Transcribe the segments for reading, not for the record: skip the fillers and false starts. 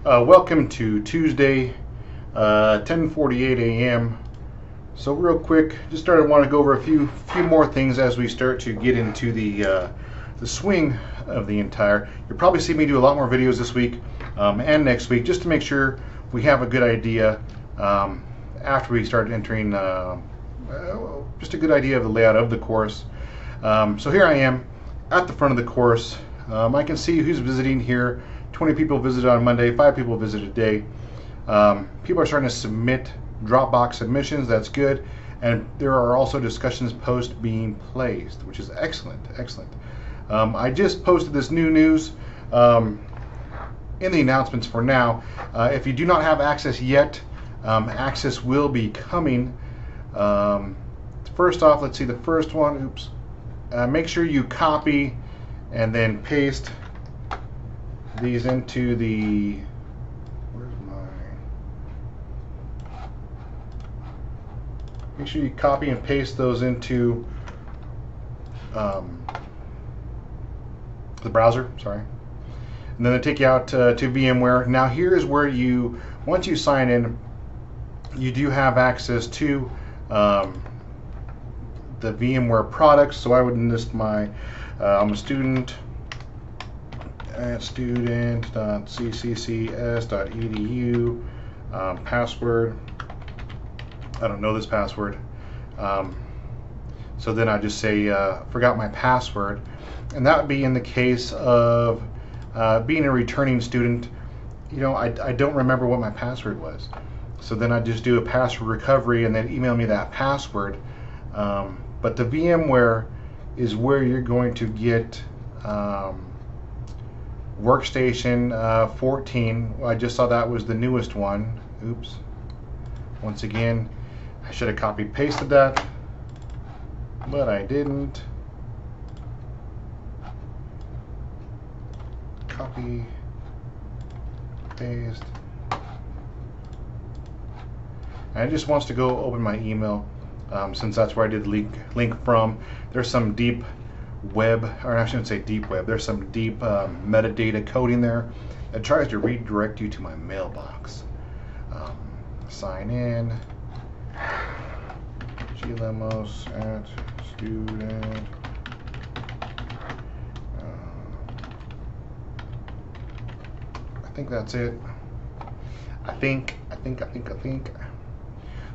Welcome to Tuesday, 10:48 a.m. So real quick, just want to go over a few more things as we start to get into the swing of the entire. You'll probably see me do a lot more videos this week and next week, just to make sure we have a good idea after we start entering. Just a good idea of the layout of the course. So here I am at the front of the course. I can see who's visiting here. 20 people visited on Monday, 5 people visited today. People are starting to submit Dropbox submissions. That's good. And there are also discussions posts being placed, which is excellent. I just posted this new news in the announcements for now. If you do not have access yet, access will be coming. First off, let's see the first one. Oops. Make sure you copy and then paste these into the, make sure you copy and paste those into the browser, sorry. And then they take you out to VMware. Now here's where once you sign in, you do have access to the VMware products. So I would list I'm a student at student.cccs.edu, password, I don't know this password, so then I just say forgot my password, and that would be in the case of being a returning student. I don't remember what my password was, so then I just do a password recovery and then email me that password. But the VMware is where you're going to get Workstation 14. I just saw that was the newest one. Oops. Once again, I should have copy pasted that, but I didn't. Copy, paste. And it just wants to go open my email, since that's where I did the link from. There's some deep web, or I shouldn't say deep web, there's some deep metadata coding there that tries to redirect you to my mailbox. Sign in, glemos at student. I think that's it. I think.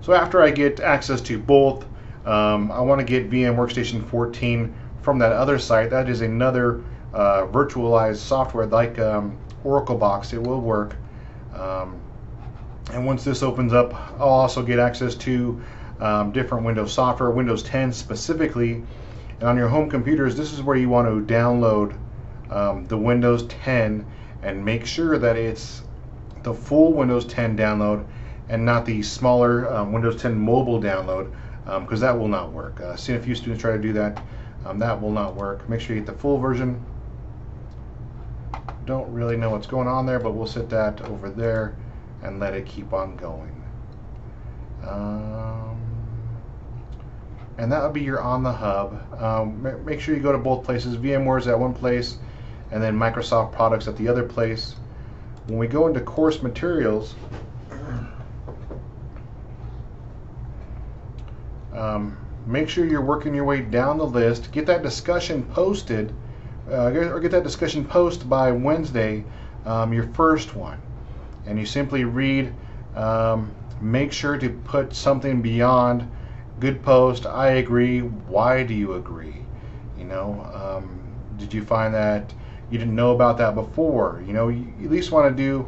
So after I get access to both, I want to get VM Workstation 14 from that other site. That is another virtualized software like OracleBox. It will work. And once this opens up, I'll also get access to different Windows software, Windows 10 specifically. And on your home computers, this is where you want to download the Windows 10 and make sure that it's the full Windows 10 download and not the smaller Windows 10 mobile download, because that will not work. I've seen a few students try to do that. That will not work. Make sure you get the full version. Don't really know what's going on there, but we'll set that over there and let it keep on going. And that would be your on the hub. Make sure you go to both places. VMware is at one place, and then Microsoft products at the other place. When we go into course materials, make sure you're working your way down the list. Get that discussion posted, or get that discussion post by Wednesday, your first one. And you simply read, make sure to put something beyond good post, I agree, why do you agree? Did you find that you didn't know about that before? You at least want to do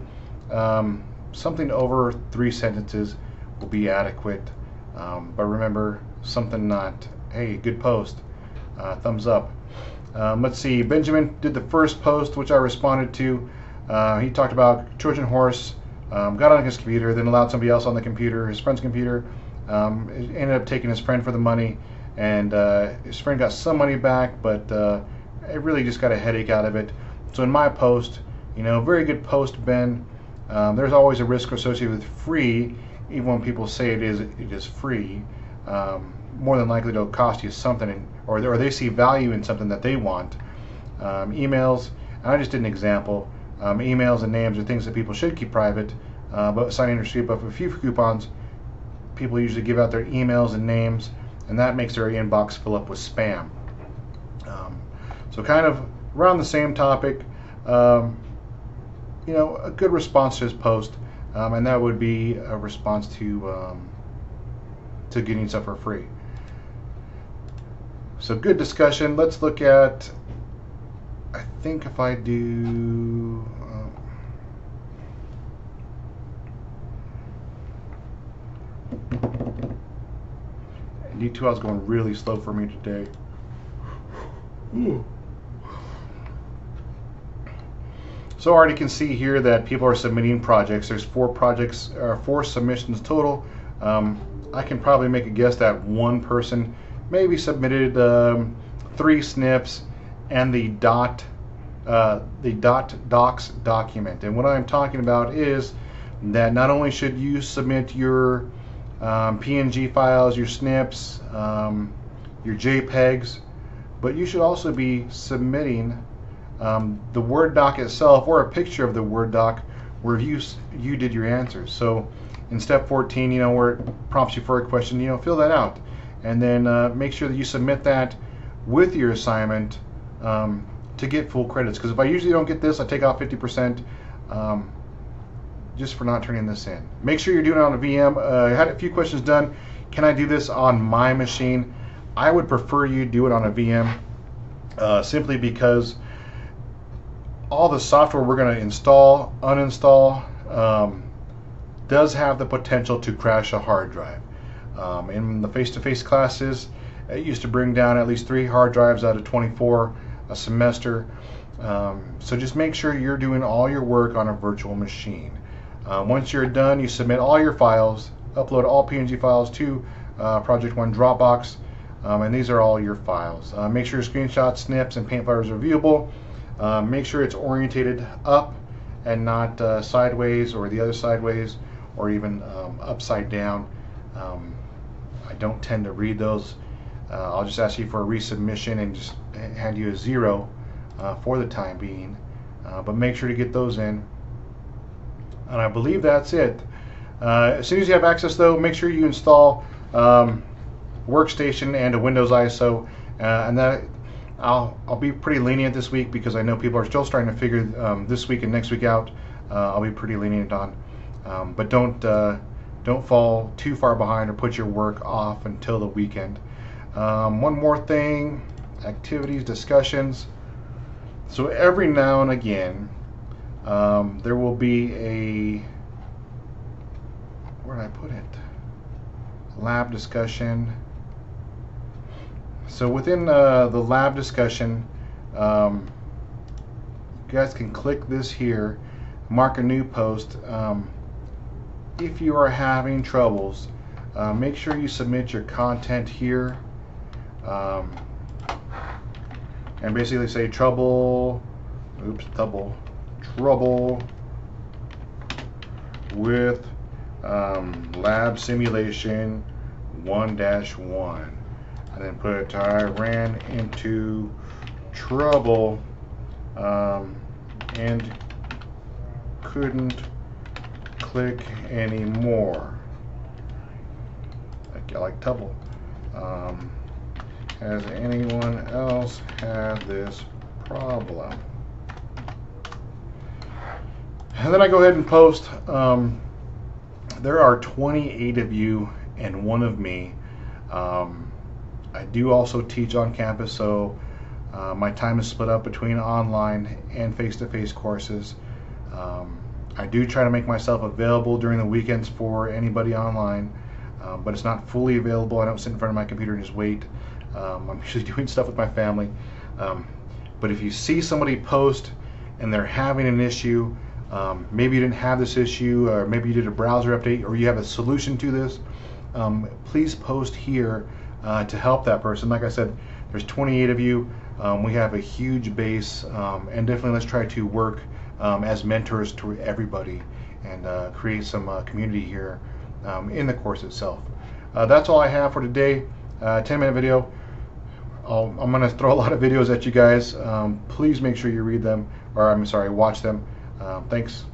something over 3 sentences will be adequate. But remember, something not, hey, good post, thumbs up. Let's see, Benjamin did the first post, which I responded to. He talked about Trojan horse, got on his computer, then allowed somebody else on the computer, his friend's computer, ended up taking his friend for the money, and his friend got some money back, but it really just got a headache out of it. So in my post, very good post, Ben. There's always a risk associated with free, even when people say it is free. More than likely it'll cost you something, or they see value in something that they want. Emails, and I just did an example. emails and names are things that people should keep private, but signing a receipt of a few coupons, people usually give out their emails and names, and that makes their inbox fill up with spam. So kind of around the same topic, a good response to his post, and that would be a response to getting stuff for free. So good discussion. Let's look at, I think if I do, D2L is going really slow for me today. Ooh. So already can see here that people are submitting projects. There's 4 submissions total. I can probably make a guess that one person maybe submitted 3 snips and the docs document. And what I'm talking about is that not only should you submit your PNG files, your snips, your JPEGs, but you should also be submitting the Word doc itself, or a picture of the Word doc where you did your answers. So in step 14, where it prompts you for a question, fill that out, and then make sure that you submit that with your assignment to get full credits. Because if I usually don't get this, I take off 50% just for not turning this in. Make sure you're doing it on a VM. I had a few questions done. Can I do this on my machine? I would prefer you do it on a VM, simply because all the software we're going to install, uninstall, does have the potential to crash a hard drive. In the face-to-face classes, it used to bring down at least 3 hard drives out of 24 a semester. So just make sure you're doing all your work on a virtual machine. Once you're done, you submit all your files, upload all PNG files to Project One Dropbox, and these are all your files. Make sure your screenshots, snips, and paint files are viewable. Make sure it's orientated up and not sideways, or the other sideways, or even upside down. I don't tend to read those. I'll just ask you for a resubmission and just hand you a 0 for the time being. But make sure to get those in. And I believe that's it. As soon as you have access, though, make sure you install Workstation and a Windows ISO, and that I'll be pretty lenient this week, because I know people are still starting to figure this week and next week out. I'll be pretty lenient on, but don't fall too far behind or put your work off until the weekend. One more thing: activities, discussions. So every now and again, there will be a, where did I put it? Lab discussion. So within the lab discussion, you guys can click this here, mark a new post. If you are having troubles, make sure you submit your content here, and basically say trouble with lab simulation 1-1, and then put I ran into trouble and couldn't click anymore. I like double. Has anyone else had this problem? And then I go ahead and post. There are 28 of you and 1 of me. I do also teach on campus, so my time is split up between online and face-to-face courses. I do try to make myself available during the weekends for anybody online, but it's not fully available. I don't sit in front of my computer and just wait. I'm usually doing stuff with my family. But if you see somebody post and they're having an issue, maybe you didn't have this issue, or maybe you did a browser update, or you have a solution to this, please post here to help that person. Like I said, there's 28 of you. We have a huge base, and definitely let's try to work as mentors to everybody and create some community here in the course itself. That's all I have for today. 10-minute video. I'm going to throw a lot of videos at you guys. Please make sure you read them, or I'm sorry, watch them. Thanks.